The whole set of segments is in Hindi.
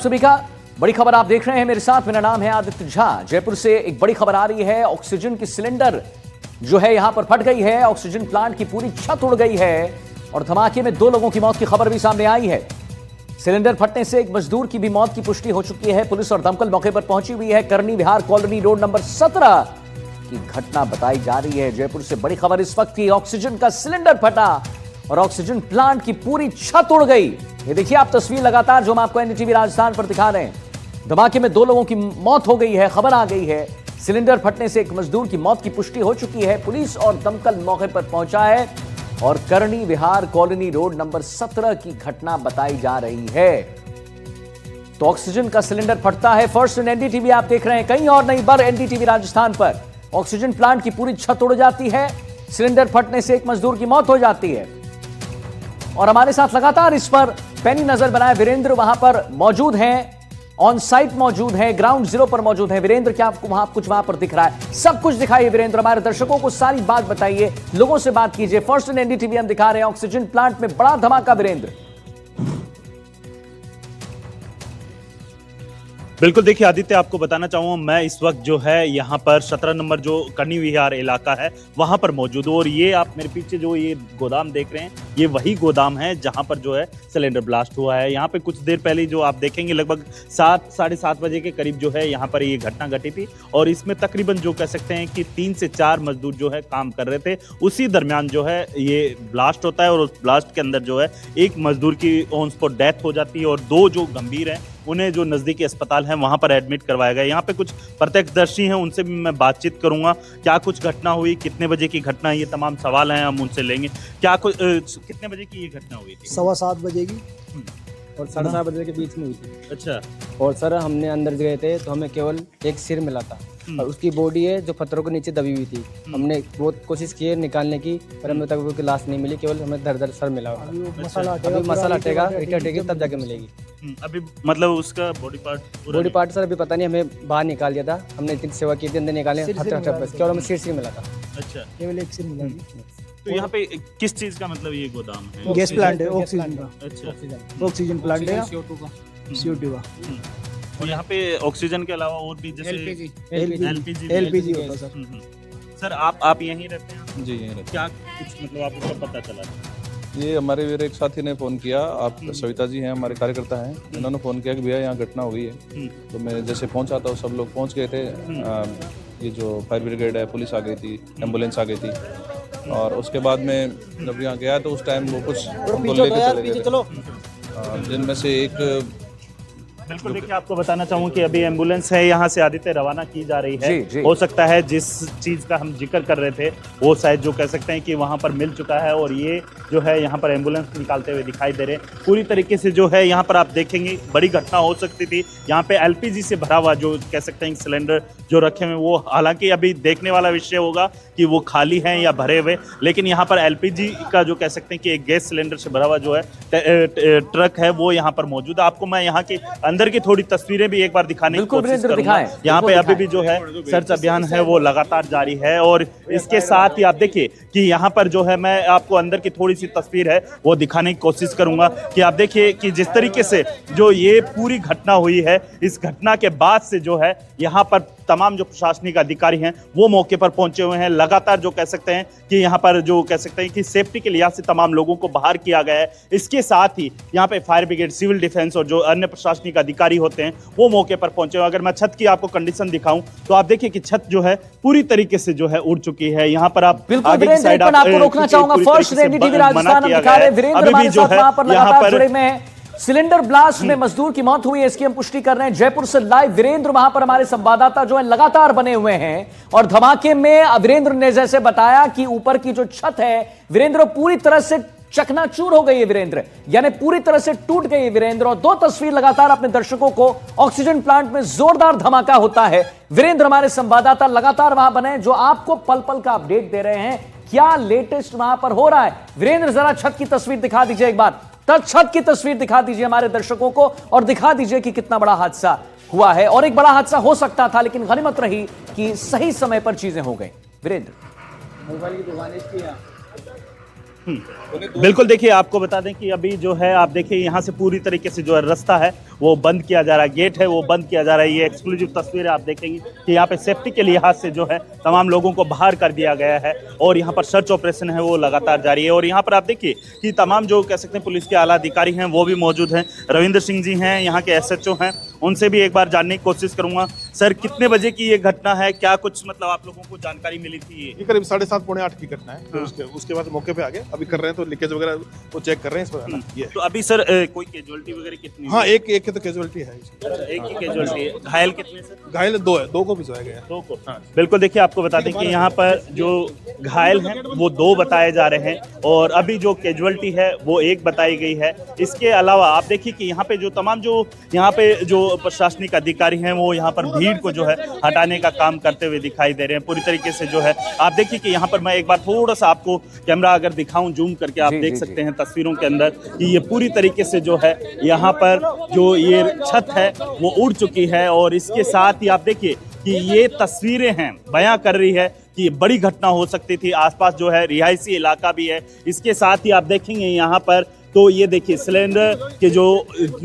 सभी का बड़ी खबर आप देख रहे हैं मेरे साथ। मेरा नाम है आदित्य झा। जयपुर से एक बड़ी खबर आ रही है। ऑक्सीजन की सिलेंडर जो है यहां पर फट गई है। ऑक्सीजन प्लांट की पूरी छत उड़ गई है और धमाके में 2 लोगों की मौत की खबर भी सामने आई है। सिलेंडर फटने से एक मजदूर की भी मौत की पुष्टि हो चुकी है। पुलिस और दमकल मौके पर पहुंची हुई है। करनी विहार कॉलोनी रोड नंबर 17 की घटना बताई जा रही है। जयपुर से बड़ी खबर इस वक्त की। ऑक्सीजन का सिलेंडर फटा और ऑक्सीजन प्लांट की पूरी छत उड़ गई। ये देखिए आप तस्वीर लगातार जो हम आपको एनडीटीवी राजस्थान पर दिखा रहे हैं। धमाके में 2 लोगों की मौत हो गई है। खबर आ गई है सिलेंडर फटने से एक मजदूर की मौत की पुष्टि हो चुकी है। पुलिस और दमकल मौके पर पहुंचा है और करनी विहार कॉलोनी रोड नंबर 17 की घटना बताई जा रही है। तो ऑक्सीजन का सिलेंडर फटता है। फर्स्ट इन एनडीटीवी आप देख रहे हैं, कहीं और नहीं पर एनडीटीवी राजस्थान पर। ऑक्सीजन प्लांट की पूरी छत उड़ जाती है। सिलेंडर फटने से एक मजदूर की मौत हो जाती है और हमारे साथ लगातार इस पर पैनी नजर बनाए वीरेंद्र वहां पर मौजूद हैं, ऑन साइट मौजूद है, ग्राउंड जीरो पर मौजूद है। वीरेंद्र, क्या आपको वहां पर दिख रहा है? सब कुछ दिखाइए वीरेंद्र, हमारे दर्शकों को सारी बात बताइए, लोगों से बात कीजिए। फर्स्ट इन एनडीटीवी हम दिखा रहे हैं ऑक्सीजन प्लांट में बड़ा धमाका। वीरेंद्र, बिल्कुल, देखिए आदित्य, आपको बताना चाहूँगा मैं इस वक्त जो है यहाँ पर 17 नंबर जो करनी विहार इलाका है वहाँ पर मौजूद हूँ और ये आप मेरे पीछे जो ये गोदाम देख रहे हैं ये वही गोदाम है जहाँ पर जो है सिलेंडर ब्लास्ट हुआ है। यहाँ पे कुछ देर पहले जो आप देखेंगे लगभग 7 साढ़े 7 बजे के करीब जो है यहाँ पर ये घटना घटी थी और इसमें तकरीबन जो कह सकते हैं कि 3 से 4 मजदूर जो है काम कर रहे थे। उसी दरमियान जो है ये ब्लास्ट होता है और उस ब्लास्ट के अंदर जो है एक मजदूर की ऑन स्पॉट डेथ हो जाती है और 2 जो गंभीर हैं उन्हें जो नज़दीकी अस्पताल है वहां पर एडमिट करवाया गया। यहाँ पे कुछ प्रत्यक्षदर्शी हैं, उनसे भी मैं बातचीत करूंगा। क्या कुछ घटना हुई, कितने बजे की घटना, ये तमाम सवाल हैं हम उनसे लेंगे। क्या कुछ कितने बजे की ये घटना हुई थी? 7:15 बजे की और 7:30 बजे के बीच में हुई थी। अच्छा। और सर हमने अंदर गए थे तो हमें केवल एक सिर मिला था और उसकी बॉडी है जो पत्थरों के नीचे दबी हुई थी। हमने बहुत कोशिश की है निकालने की पर हमें तक उसकी लाश नहीं मिली, केवल हमें दर सर मिला। अभी मसाला हटेगा, ईट हटेगी तब जाके मिलेगी। अभी मतलब उसका बॉडी पार्ट सर अभी पता नहीं, हमें बाहर निकाल दिया था। हमने इतनी सेवा की थी, अंदर निकाले केवल हमें सिर मिला था। अच्छा, केवल एक सिर मिला। तो यहाँ पे किस चीज का मतलब ये गोदाम है? गैस प्लांट है, ऑक्सीजन का। अच्छा, ऑक्सीजन प्लांट है, CO2 का। और यहाँ पे ऑक्सीजन के अलावा और भी जैसे एलपीजी होता है सर। सर आप यहीं रहते हैं? जी यहीं रहते क्या कुछ मतलब आपको कब पता चला? हैं। ये हमारे मेरे एक साथी ने फ़ोन किया, आप सविता जी हैं, हमारे कार्यकर्ता हैं, उन्होंने फ़ोन किया कि भैया यहाँ घटना हुई है। तो मैं जैसे पहुँचा था सब लोग पहुँच गए थे। ये जो फायर ब्रिगेड है, पुलिस आ गई थी, एम्बुलेंस आ गई थी और उसके बाद में जब यहाँ गया तो उस टाइम वो कुछ उनको लेके चले गए थे, जिनमें से एक। बिल्कुल, देखिए आपको बताना चाहूँ कि अभी एम्बुलेंस है यहाँ से आदित्य रवाना की जा रही है। जी। हो सकता है जिस चीज़ का हम जिक्र कर रहे थे वो शायद जो कह सकते हैं कि वहाँ पर मिल चुका है और ये जो है यहाँ पर एम्बुलेंस निकालते हुए दिखाई दे रहे हैं। पूरी तरीके से जो है यहाँ पर आप देखेंगे बड़ी घटना हो सकती थी। यहाँ पे LPG से भरा हुआ जो कह सकते हैं सिलेंडर जो रखे हुए वो, हालांकि अभी देखने वाला विषय होगा कि वो खाली हैं या भरे हुए, लेकिन यहाँ पर LPG का जो कह सकते हैं कि एक गैस सिलेंडर से भरा हुआ जो है ट्रक है वो यहाँ पर मौजूद है। आपको मैं यहाँ के अंदर की थोड़ी तस्वीरें भी एक बार दिखाने की कोशिश करूंगा। यहाँ पे अभी भी जो है सर्च अभियान है वो लगातार जारी है और इसके साथ ही आप देखिए कि यहाँ पर जो है मैं आपको अंदर की थोड़ी सी तस्वीर है वो दिखाने की कोशिश करूंगा कि आप देखिए कि जिस तरीके से जो ये पूरी घटना हुई है, इस घटना के बाद से जो है यहाँ पर तमाम जो प्रशासनिक अधिकारी हैं वो मौके पर पहुंचे हुए हैं। लगातार जो कह सकते हैं कि यहाँ पर जो कह सकते हैं कि सेफ्टी के लिहाज से तमाम लोगों को बाहर किया गया है। इसके साथ ही यहाँ पे फायर ब्रिगेड, सिविल डिफेंस और जो अन्य प्रशासनिक अधिकारी होते हैं वो मौके पर पहुंचे हुए। अगर मैं छत की आपको कंडीशन दिखाऊं तो आप देखिए कि छत जो है पूरी तरीके से जो है उड़ चुकी है। यहाँ पर आप आगे की साइड आपको रोकना चाहूंगा। फर्स्ट एनडीटीवी राजस्थान हम दिखा रहे हैं। वीरेंद्र हमारे साथ वहां पर लगातार जुड़े में हैं। सिलेंडर ब्लास्ट में मजदूर की मौत हुई है, इसकी हम पुष्टि कर रहे हैं जयपुर से लाइव। वीरेंद्र वहां पर हमारे संवाददाता जो है लगातार बने हुए हैं और धमाके में वीरेंद्र ने जैसे बताया कि ऊपर की जो छत है वीरेंद्र पूरी तरह से चकनाचूर हो गई है वीरेंद्र, यानी पूरी तरह से टूट गई है वीरेंद्र। और 2 तस्वीर लगातार अपने दर्शकों को, ऑक्सीजन प्लांट में जोरदार धमाका होता है। वीरेंद्र हमारे संवाददाता लगातार वहां बने जो आपको पल पल का अपडेट दे रहे हैं। क्या लेटेस्ट वहां पर हो रहा है? वीरेंद्र जरा छत की तस्वीर दिखा दीजिए एक बार, छत की तस्वीर दिखा दीजिए हमारे दर्शकों को और दिखा दीजिए कि कितना बड़ा हादसा हुआ है। और एक बड़ा हादसा हो सकता था लेकिन गनीमत रही कि सही समय पर चीजें हो गई। वीरेंद्र, मोबाइल की दुकान इसकी है। बिल्कुल, देखिए आपको बता दें कि अभी जो है आप देखिए यहाँ से पूरी तरीके से जो है रास्ता है वो बंद किया जा रहा है, गेट है वो बंद किया जा रहा है। ये एक्सक्लूसिव तस्वीरें आप देखेंगे कि यहाँ पे सेफ्टी के लिहाज से जो है तमाम लोगों को बाहर कर दिया गया है और यहाँ पर सर्च ऑपरेशन है वो लगातार जारी है। और यहाँ पर आप देखिए कि तमाम जो कह सकते हैं पुलिस के आला अधिकारी हैं वो भी मौजूद हैं। रविंद्र सिंह जी हैं यहाँ के SHO हैं, उनसे भी एक बार जानने की कोशिश करूंगा। सर, कितने बजे की ये घटना है, क्या कुछ मतलब आप लोगों को जानकारी मिली थी? ये करीब 7:30 पौने 8 की घटना है। तो उसके बाद मौके पे आ गए, अभी कर रहे हैं, तो लीकेज वगैरह वो चेक कर रहे हैं इस पर। ये तो अभी सर कोई कैजुअलिटी वगैरह कितनी? हाँ, एक की तो कैजुअलिटी है। एक ही कैजुअलिटी है। घायल कितने सर? घायल 2 है, 2 को भिजवाया गया है। 2 को। बिल्कुल, देखिए आपको बता दें कि यहाँ पर जो घायल हैं वो 2 बताए जा रहे हैं और अभी जो कैजुअलिटी है वो 1 बताई गई है। इसके अलावा आप देखिए कि यहाँ पे जो तमाम जो यहाँ पे जो प्रशासनिक अधिकारी हैं वो यहाँ पर भीड़ को जो है हटाने का काम करते हुए दिखाई दे रहे हैं पूरी तरीके से। जो है आप देखिए कि यहाँ पर मैं एक बार थोड़ा सा आपको कैमरा अगर दिखाऊं जूम करके आप देख सकते हैं तस्वीरों के अंदर कि ये पूरी तरीके से जो है यहाँ पर जो ये छत है वो उड़ चुकी है। और इसके साथ ही आप देखिए कि ये तस्वीरें हैं बयां कर रही है कि ये बड़ी घटना हो सकती थी। आसपास जो है रिहायशी इलाका भी है। इसके साथ ही आप देखेंगे यहाँ पर तो ये देखिए सिलेंडर के जो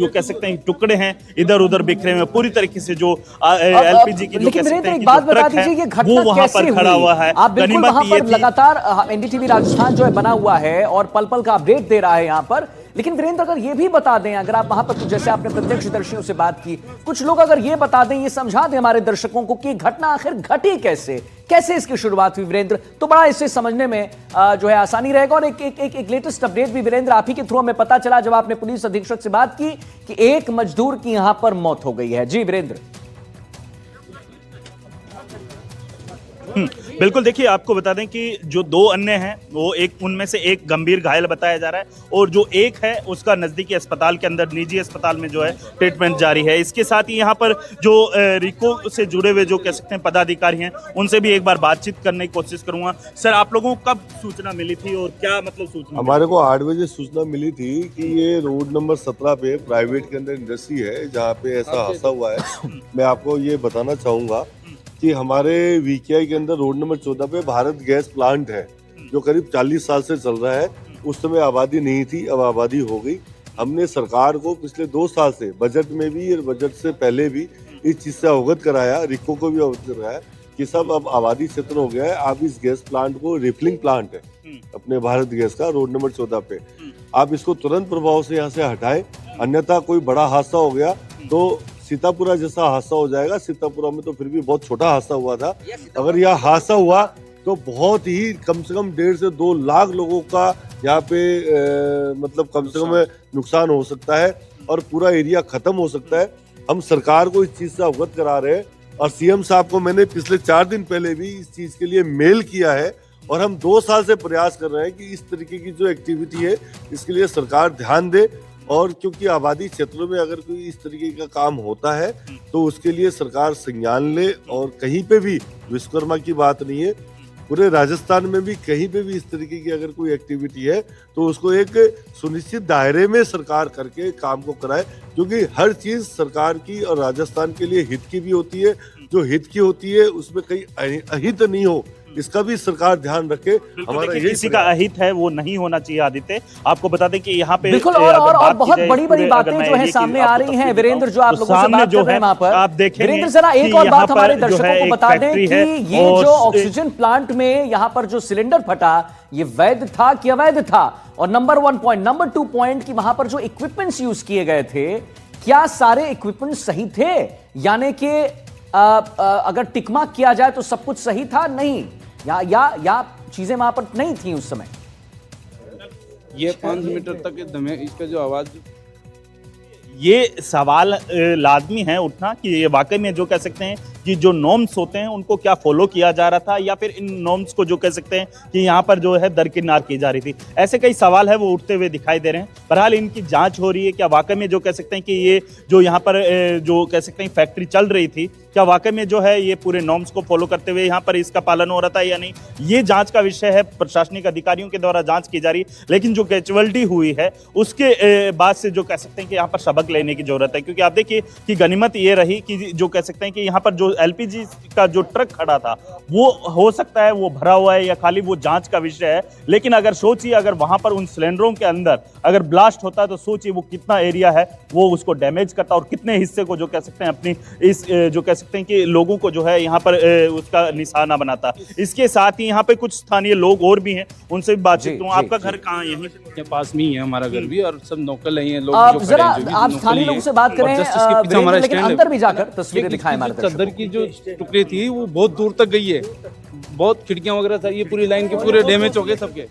कह सकते हैं टुकड़े हैं इधर उधर बिखरे हुए पूरी तरीके से जो LPG की जो कह सकते हैं एक बात बता दीजिए, ये घटना कैसे हुई? खड़ा हुआ है। आप बिल्कुल वहां पर लगातार NDTV राजस्थान जो है बना हुआ है और पल पल का अपडेट दे रहा है यहाँ पर। लेकिन वीरेंद्र, अगर ये भी बता दें, अगर आप वहां पर जैसे आपने प्रत्यक्षदर्शियों से बात की, कुछ लोग अगर ये बता दें, ये समझा दें हमारे दर्शकों को कि घटना आखिर घटी कैसे इसकी शुरुआत हुई वीरेंद्र, तो बड़ा इसे समझने में जो है आसानी रहेगा। और एक लेटेस्ट अपडेट भी वीरेंद्र आप ही के थ्रू हमें पता चला जब आपने पुलिस अधीक्षक से बात की कि एक मजदूर की यहां पर मौत हो गई है। जी वीरेंद्र। बिल्कुल, देखिए आपको बता दें कि जो 2 अन्य हैं वो उनमें से एक गंभीर घायल बताया जा रहा है और जो एक है उसका नजदीकी अस्पताल के अंदर निजी अस्पताल में जो है ट्रीटमेंट जारी है। इसके साथ ही यहाँ पर जो रिको से जुड़े हुए जो कह सकते हैं पदाधिकारी हैं उनसे भी एक बार बातचीत करने की कोशिश करूंगा। सर, आप लोगों को कब सूचना मिली थी और क्या मतलब सूचना? हमारे को 8 बजे सूचना मिली थी कि ये रोड नंबर 17 पे प्राइवेट के अंदर इंडस्ट्री है जहाँ पे ऐसा हादसा हुआ है। मैं आपको ये बताना चाहूंगा कि हमारे VKI के अंदर रोड नंबर 14 पे भारत गैस प्लांट है जो करीब 40 साल से चल रहा है। उस समय आबादी नहीं थी, अब आबादी हो गई। हमने सरकार को पिछले 2 साल से बजट में भी और बजट से पहले भी इस चीज से अवगत कराया, रिको को भी अवगत कराया कि सब अब आबादी क्षेत्र हो गया है। आप इस गैस प्लांट को रिफिलिंग प्लांट है अपने भारत गैस का रोड नंबर 14 पे, आप इसको तुरंत प्रभाव से यहाँ से हटाएं, अन्यथा कोई बड़ा हादसा हो गया तो सीतापुरा जैसा हादसा हो जाएगा। सीतापुरा में तो फिर भी बहुत छोटा हादसा हुआ था, अगर यह हादसा हुआ तो बहुत ही कम से कम 1.5 से 2 लाख लोगों का यहाँ पे मतलब कम से कम नुकसान हो सकता है और पूरा एरिया खत्म हो सकता है। हम सरकार को इस चीज से अवगत करा रहे हैं और CM साहब को मैंने पिछले 4 दिन पहले भी इस चीज के लिए मेल किया है और हम 2 साल से प्रयास कर रहे हैं कि इस तरीके की जो एक्टिविटी है इसके लिए सरकार ध्यान दे। और क्योंकि आबादी क्षेत्रों में अगर कोई इस तरीके का काम होता है तो उसके लिए सरकार संज्ञान ले। और कहीं पे भी विश्वकर्मा की बात नहीं है, पूरे राजस्थान में भी कहीं पे भी इस तरीके की अगर कोई एक्टिविटी है तो उसको एक सुनिश्चित दायरे में सरकार करके काम को कराए, क्योंकि हर चीज सरकार की और राजस्थान के लिए हित की भी होती है। जो हित की होती है उसमें कहीं अहित नहीं हो, इसका भी सरकार ध्यान रखे। हमारा यही किसी का अहित है वो नहीं होना चाहिए। आदित्य, आपको बता दें कि यहाँ पे बिल्कुल और बहुत बड़ी बातें जो है सामने आ रही हैं वीरेंद्र, जो आप लोगों से बात कर रहे हैं वहां पर आप देखेंगे। वीरेंद्र, जरा एक और बात हमारे दर्शकों को बता दें कि ये जो ऑक्सीजन प्लांट में यहाँ पर जो सिलेंडर फटा ये वैध था कि अवैध था, और नंबर 1 पॉइंट, नंबर 2 पॉइंट कि वहां पर जो इक्विपमेंट्स यूज किए गए थे क्या सारे इक्विपमेंट सही थे, यानी कि अगर टिकमा किया जाए तो सब कुछ सही था नहीं, या चीजें वहां पर नहीं थी उस समय? ये 5 मीटर तक दम है, इसका जो आवाज, ये सवाल लाजमी है उठना कि ये वाकई में जो कह सकते हैं कि जो नॉर्म्स होते हैं उनको क्या फॉलो किया जा रहा था, या फिर इन नॉर्म्स को जो कह सकते हैं कि यहाँ पर जो है दरकिनार की जा रही थी। ऐसे कई सवाल है वो उठते हुए दिखाई दे रहे हैं। बहरहाल इनकी जांच हो रही है। क्या वाकई में जो कह सकते हैं कि ये जो यहाँ पर जो कह सकते हैं फैक्ट्री चल रही थी, क्या वाकई में जो है ये पूरे नॉर्म्स को फॉलो करते हुए यहाँ पर इसका पालन हो रहा था या नहीं, ये जांच का विषय है। प्रशासनिक अधिकारियों के द्वारा जांच की जा रही है। लेकिन जो कैजुअलिटी हुई है उसके बाद से जो कह सकते हैं कि यहाँ पर सबक लेने की जरूरत है, क्योंकि आप देखिए कि गनीमत ये रही कि जो कह सकते हैं कि यहाँ पर जो एलपीजी का जो ट्रक खड़ा था वो हो सकता है वो भरा हुआ है या खाली वो जांच का विषय है, लेकिन अगर सोचिए अगर वहां पर उन सिलेंडरों के अंदर अगर ब्लास्ट होता है तो सोचिए वो कितना एरिया है वो उसको डैमेज करता और कितने हिस्से को जो कह सकते हैं अपनी इस जो कह सकते हैं कि लोगों को जो है यहाँ पर उसका निशाना बनाता। इसके साथ ही यहाँ पे कुछ स्थानीय लोग और भी हैं, उनसे भी बातचीत करूं। आपका घर कहाँ है? यहीं के पास में ही है हमारा घर भी, और सब नौकर ही हैं लोग आप जो खड़े जरा हैं, जो भी आप नौकर स्थानीय ही लोगों हैं। से बात करें और just इसके पीछे हमारा लेकिन stand है। अंदर भी जाकर तस्वीरें ये दिखाएं हमारे इसकी दर्शकों चादर की जो टुकड़ी थी वो बहुत दूर तक गई है, बहुत खिड़कियां वगैरह था, ये पूरी लाइन के पूरे डैमेज हो गए, सबके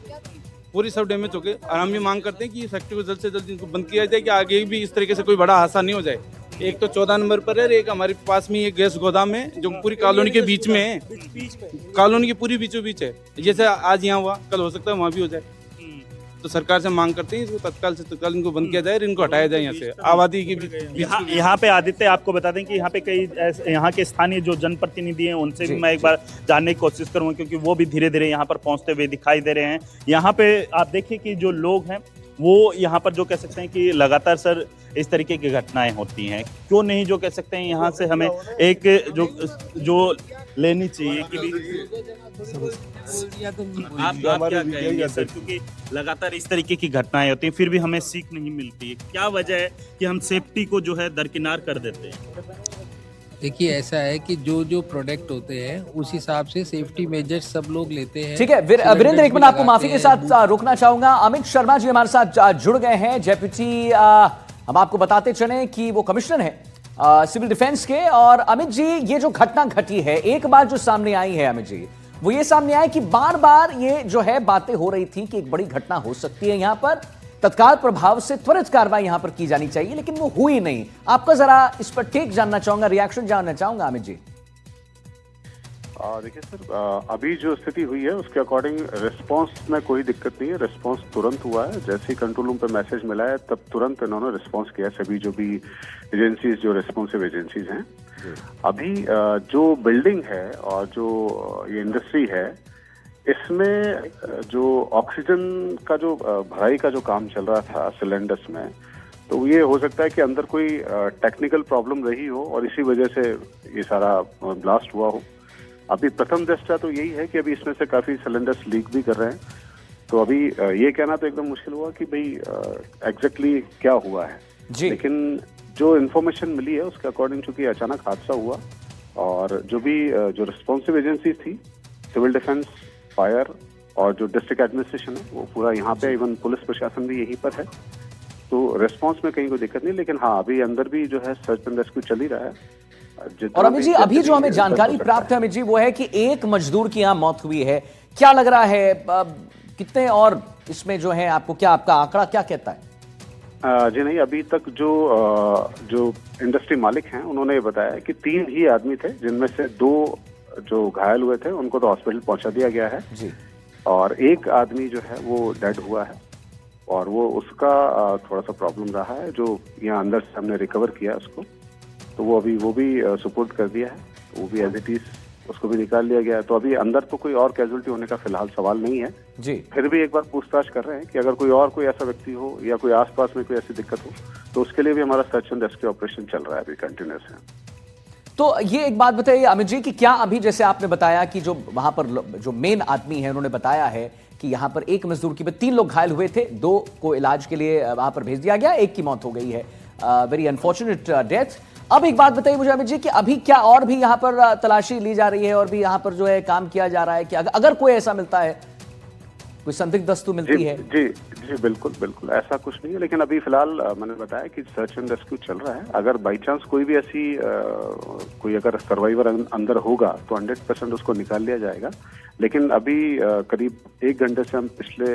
पूरी सब डैमेज हो गए। और हम ये मांग करते हैं कि ये फैक्ट्री को जल्द से जल्द इनको बंद किया जाए कि आगे भी इस तरीके से कोई बड़ा हादसा नहीं हो जाए। एक तो 14 नंबर पर है, एक हमारे पास में ये गैस गोदाम है जो पूरी कॉलोनी के बीच में है, कॉलोनी की पूरी बीचों बीच है। जैसे आज यहाँ हुआ कल हो सकता है वहाँ भी हो जाए। तो सरकार से मांग करते हैं इसको तत्काल से तत्काल इनको बंद किया जाए, इनको हटाया जाए यहाँ से आबादी की। यहाँ पे आदित्य आपको बता दें कि यहाँ पे कई यहाँ के स्थानीय जो जनप्रतिनिधि हैं उनसे भी मैं एक बार जानने की कोशिश करूँगा, क्योंकि वो भी धीरे धीरे यहाँ पर पहुँचते हुए दिखाई दे रहे हैं। यहाँ पे आप देखिए कि जो लोग हैं वो यहाँ पर जो कह सकते हैं कि लगातार सर इस तरीके की घटनाएं होती हैं, क्यों नहीं जो कह सकते हैं यहाँ से हमें एक जो लेनी चाहिए कि भी आप क्या कहेंगे सर, क्योंकि लगातार इस तरीके की घटनाएं होती हैं फिर भी हमें सीख नहीं मिलती है, क्या वजह है कि हम सेफ्टी को जो है दरकिनार कर देते हैं? देखिए ऐसा है कि जो प्रोडक्ट होते हैं उस हिसाब से सेफ्टी मेजर्स सब लोग लेते हैं। ठीक है वीरेंद्र, एक मिनट आपको माफी के साथ रुकना चाहूंगा। अमित शर्मा जी हमारे साथ जुड़ गए हैं, डेप्यूटी हम आपको बताते चले कि वो कमिश्नर है सिविल डिफेंस के। और अमित जी, ये जो घटना घटी है, एक बात जो सामने आई है अमित जी, वो ये सामने आया कि बार बार ये जो है बातें हो रही थी कि एक बड़ी घटना हो सकती है, यहां पर तत्काल प्रभाव से त्वरित कार्रवाई यहां पर की जानी चाहिए, लेकिन वो हुई नहीं। आपका जरा इस पर टेक जानना चाहूंगा, रिएक्शन जानना चाहूंगा अमित जी। देखिए सर, अभी जो स्थिति हुई है उसके अकॉर्डिंग रिस्पांस में कोई दिक्कत नहीं है। रिस्पांस तुरंत हुआ है, जैसे ही कंट्रोल रूम पे मैसेज मिला है तब तुरंत इन्होंने रिस्पांस किया, सभी जो भी एजेंसीज जो रिस्पांसिव एजेंसीज हैं। अभी जो बिल्डिंग है और जो ये इंडस्ट्री है, इसमें जो ऑक्सीजन का जो भराई का जो काम चल रहा था सिलेंडर्स में, तो ये हो सकता है कि अंदर कोई टेक्निकल प्रॉब्लम रही हो और इसी वजह से ये सारा ब्लास्ट हुआ हो। अभी प्रथम दृष्टया तो यही है कि अभी इसमें से काफी सिलेंडर्स लीक भी कर रहे हैं, तो अभी ये कहना तो एकदम मुश्किल हुआ कि भाई एग्जैक्टली क्या हुआ है जी। लेकिन जो इन्फॉर्मेशन मिली है उसके अकॉर्डिंग चूंकि अचानक हादसा हुआ और जो भी जो रिस्पॉन्सिव एजेंसी थी, सिविल डिफेंस, फायर और जो डिस्ट्रिक्ट एडमिनिस्ट्रेशन है, वो पूरा यहाँ पे, इवन पुलिस प्रशासन भी यहीं पर है, तो रेस्पॉन्स में कहीं कोई दिक्कत नहीं। लेकिन हाँ, अभी अंदर भी जो है सर्च एंड रेस्क्यू चल ही रहा है। और अमित जी, अभी जो हमें जानकारी प्राप्त है अमित जी, वो है कि एक मजदूर की यहाँ मौत हुई है। क्या लग रहा है कितने और इसमें जो है, आपको क्या, आपका आंकड़ा क्या कहता है? जी नहीं, अभी तक जो इंडस्ट्री मालिक हैं उन्होंने बताया कि 3 ही आदमी थे, जिनमें से 2 जो घायल हुए थे उनको तो हॉस्पिटल पहुंचा दिया गया है जी। और एक आदमी जो है वो डेड हुआ है और वो उसका थोड़ा सा प्रॉब्लम रहा है, जो यहाँ अंदर से हमने रिकवर किया उसको, तो वो भी सपोर्ट कर दिया है, वो भी एज इट इज उसको भी निकाल लिया गया है। तो अभी अंदर तो कोई और कैजुअलिटी होने का फिलहाल सवाल नहीं है जी। फिर भी एक बार पूछताछ कर रहे हैं कि अगर कोई ऐसा व्यक्ति हो या कोई आसपास में कोई ऐसी दिक्कत हो तो उसके लिए भी हमारा सर्च एंड रेस्क्यू ऑपरेशन चल रहा है अभी कंटिन्यूअस है। तो ये एक बात बताइए अमित जी कि क्या अभी जैसे आपने बताया कि जो वहां पर जो मेन आदमी है उन्होंने बताया है कि यहां पर एक मजदूर की 3 लोग घायल हुए थे, 2 को इलाज के लिए वहां पर भेज दिया गया, 1 की मौत हो गई है, वेरी अनफॉर्चुनेट डेथ। अब एक बात बताइए मुझे अमित जी कि अभी क्या और भी यहाँ पर तलाशी ली जा रही है और भी यहाँ पर जो है काम किया जा रहा है कि अगर कोई ऐसा मिलता है, कोई संदिग्ध वस्तु मिलती है? जी बिल्कुल ऐसा कुछ नहीं है, लेकिन अभी फिलहाल मैंने बताया कि सर्च एंड रेस्क्यू चल रहा है। अगर बाई चांस कोई भी ऐसी कोई अगर सर्वाइवर अंदर होगा तो 100% उसको निकाल लिया जाएगा। लेकिन अभी करीब 1 घंटे से हम पिछले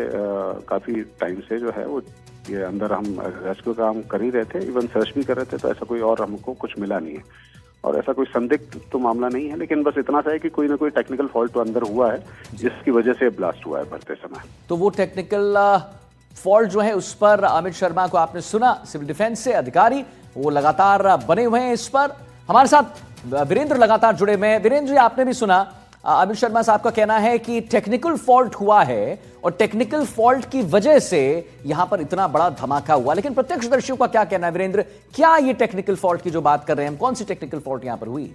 काफी टाइम से जो है वो ये अंदर हम रेस्क्यू काम कर ही रहे थे, इवन सर्च भी कर रहे थे, तो ऐसा कोई और हमको कुछ मिला नहीं है और ऐसा कोई संदिग्ध तो मामला नहीं है। लेकिन बस इतना सा है कि कोई ना कोई टेक्निकल फॉल्ट तो अंदर हुआ है जिसकी वजह से ब्लास्ट हुआ है भरते समय। तो वो टेक्निकल फॉल्ट जो है उस पर अमित शर्मा को आपने सुना, सिविल डिफेंस से अधिकारी, वो लगातार बने हुए हैं इस पर। हमारे साथ वीरेंद्र लगातार जुड़े हुए हैं। वीरेंद्र जी, आपने भी सुना अमित शर्मा साहब का कहना है कि टेक्निकल फॉल्ट हुआ है और टेक्निकल फॉल्ट की वजह से यहां पर इतना बड़ा धमाका हुआ, लेकिन प्रत्यक्षदर्शियों का क्या कहना है? वीरेंद्र, क्या ये टेक्निकल फॉल्ट की जो बात कर रहे हैं हम, कौन सी टेक्निकल फॉल्ट यहां पर हुई?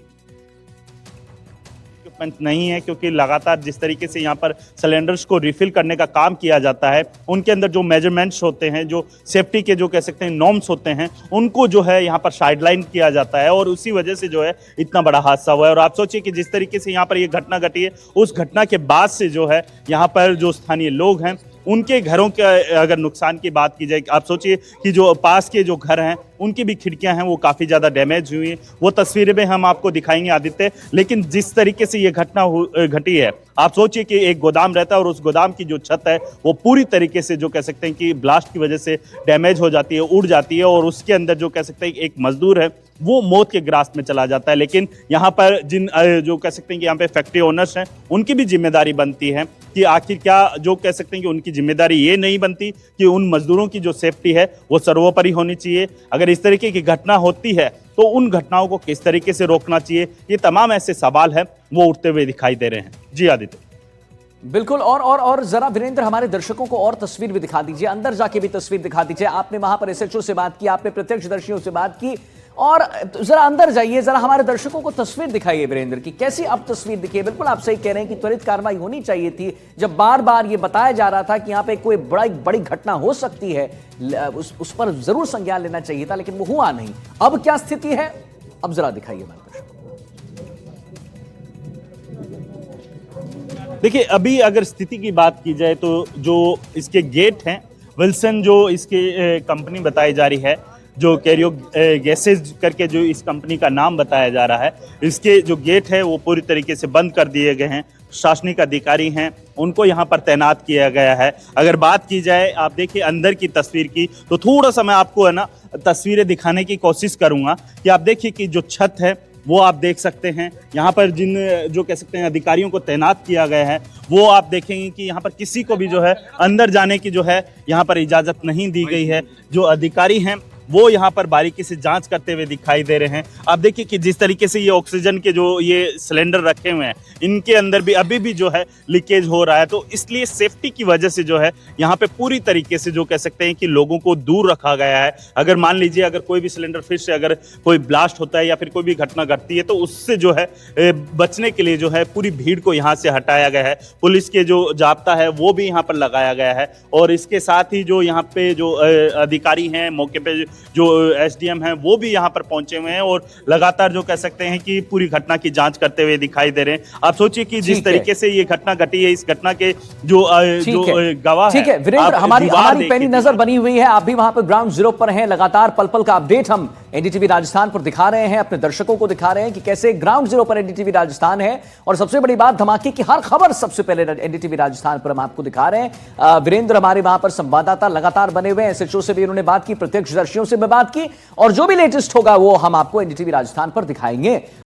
डेवलपमेंट नहीं है, क्योंकि लगातार जिस तरीके से यहाँ पर सिलेंडर्स को रिफिल करने का काम किया जाता है, उनके अंदर जो मेजरमेंट्स होते हैं, जो सेफ्टी के जो कह सकते हैं नॉर्म्स होते हैं, उनको जो है यहाँ पर साइडलाइन किया जाता है और उसी वजह से जो है इतना बड़ा हादसा हुआ है। और आप सोचिए कि जिस तरीके से यहाँ पर ये घटना घटी है, उस घटना के बाद से जो है यहाँ पर जो स्थानीय लोग हैं उनके घरों के अगर नुकसान की बात की जाए, आप सोचिए कि जो पास के जो घर हैं उनकी भी खिड़कियां हैं वो काफ़ी ज़्यादा डैमेज हुई हैं। वो तस्वीरें में हम आपको दिखाएंगे आदित्य, लेकिन जिस तरीके से ये घटना घटी है, आप सोचिए कि एक गोदाम रहता है और उस गोदाम की जो छत है वो पूरी तरीके से जो कह सकते हैं कि ब्लास्ट की वजह से डैमेज हो जाती है, उड़ जाती है और उसके अंदर जो कह सकते हैं एक मजदूर है वो मौत के ग्रास में चला जाता है। लेकिन यहाँ पर जिन जो कह सकते हैं कि यहाँ पे फैक्ट्री ओनर्स हैं उनकी भी जिम्मेदारी बनती है कि आखिर क्या जो कह सकते हैं कि उनकी जिम्मेदारी ये नहीं बनती कि उन मजदूरों की जो सेफ्टी है वो सर्वोपरि होनी चाहिए। अगर इस तरीके की घटना होती है तो उन घटनाओं को किस तरीके से रोकना चाहिए, ये तमाम ऐसे सवाल हैं वो उठते हुए दिखाई दे रहे हैं। जी आदित्य। बिल्कुल। और जरा वीरेंद्र हमारे दर्शकों को और तस्वीर भी दिखा दीजिए, अंदर जाके भी तस्वीर दिखा दीजिए। आपने वहां पर एसएचओ से बात की, आपने प्रत्यक्षदर्शियों से बात की, और जरा अंदर जाइए, जरा हमारे दर्शकों को तस्वीर दिखाइए वीरेंद्र की कैसी अब तस्वीर दिखी है। बिल्कुल आप सही कह रहे हैं कि त्वरित कार्रवाई होनी चाहिए थी। जब बार बार ये बताया जा रहा था कि यहाँ पे कोई बड़ी घटना हो सकती है, उस पर जरूर संज्ञान लेना चाहिए था, लेकिन वो हुआ नहीं। अब क्या स्थिति है, अब जरा दिखाइए हमारे दर्शकों। देखिए, अभी अगर स्थिति की बात की जाए तो जो इसके गेट हैं, विल्सन जो इसके कंपनी बताई जा रही है, जो कैरियो गैसेज करके जो इस कंपनी का नाम बताया जा रहा है, इसके जो गेट है वो पूरी तरीके से बंद कर दिए गए हैं। प्रशासनिक अधिकारी हैं उनको यहाँ पर तैनात किया गया है। अगर बात की जाए, आप देखिए अंदर की तस्वीर की, तो थोड़ा सा मैं आपको है ना तस्वीरें दिखाने की कोशिश करूँगा कि आप देखिए कि जो छत है वो आप देख सकते हैं। यहाँ पर जिन जो कह सकते हैं अधिकारियों को तैनात किया गया है वो आप देखेंगे कि यहाँ पर किसी को भी जो है अंदर जाने की जो है यहाँ पर इजाज़त नहीं दी गई है। जो अधिकारी हैं वो यहाँ पर बारीकी से जांच करते हुए दिखाई दे रहे हैं। आप देखिए कि जिस तरीके से ये ऑक्सीजन के जो ये सिलेंडर रखे हुए हैं, इनके अंदर भी अभी भी जो है लीकेज हो रहा है। तो इसलिए सेफ्टी की वजह से जो है यहाँ पे पूरी तरीके से जो कह सकते हैं कि लोगों को दूर रखा गया है। अगर मान लीजिए अगर कोई भी सिलेंडर फिर से अगर कोई ब्लास्ट होता है या फिर कोई भी घटना घटती है तो उससे जो है बचने के लिए जो है पूरी भीड़ को यहाँ से हटाया गया है। पुलिस के जो जाब्ता है वो भी यहाँ पर लगाया गया है और इसके साथ ही जो यहाँ पे जो अधिकारी हैं, मौके पे जो एसडीएम हैं वो भी यहाँ पर पहुंचे हुए हैं और लगातार जो कह सकते हैं कि पूरी घटना की जांच करते हुए दिखाई दे रहे हैं। आप सोचिए कि जिस तरीके से ये घटना घटी है, इस घटना के जो गवाह ठीक है वीरेंद्र, हमारी पैनी नजर बनी हुई है। आप भी वहां पर ग्राउंड जीरो पर हैं, लगातार पल पल का अपडेट हम एनडीटीवी राजस्थान पर दिखा रहे हैं, अपने दर्शकों को दिखा रहे हैं कि कैसे ग्राउंड जीरो पर एनडीटीवी राजस्थान है। और सबसे बड़ी बात, धमाके की हर खबर सबसे पहले एनडीटीवी राजस्थान पर हम आपको दिखा रहे हैं। वीरेंद्र हमारे वहां पर संवाददाता लगातार बने हुए हैं, एसएचओ से भी उन्होंने बात की, प्रत्यक्षदर्शियों से भी बात की, और जो भी लेटेस्ट होगा वो हम आपको एनडीटीवी राजस्थान पर दिखाएंगे।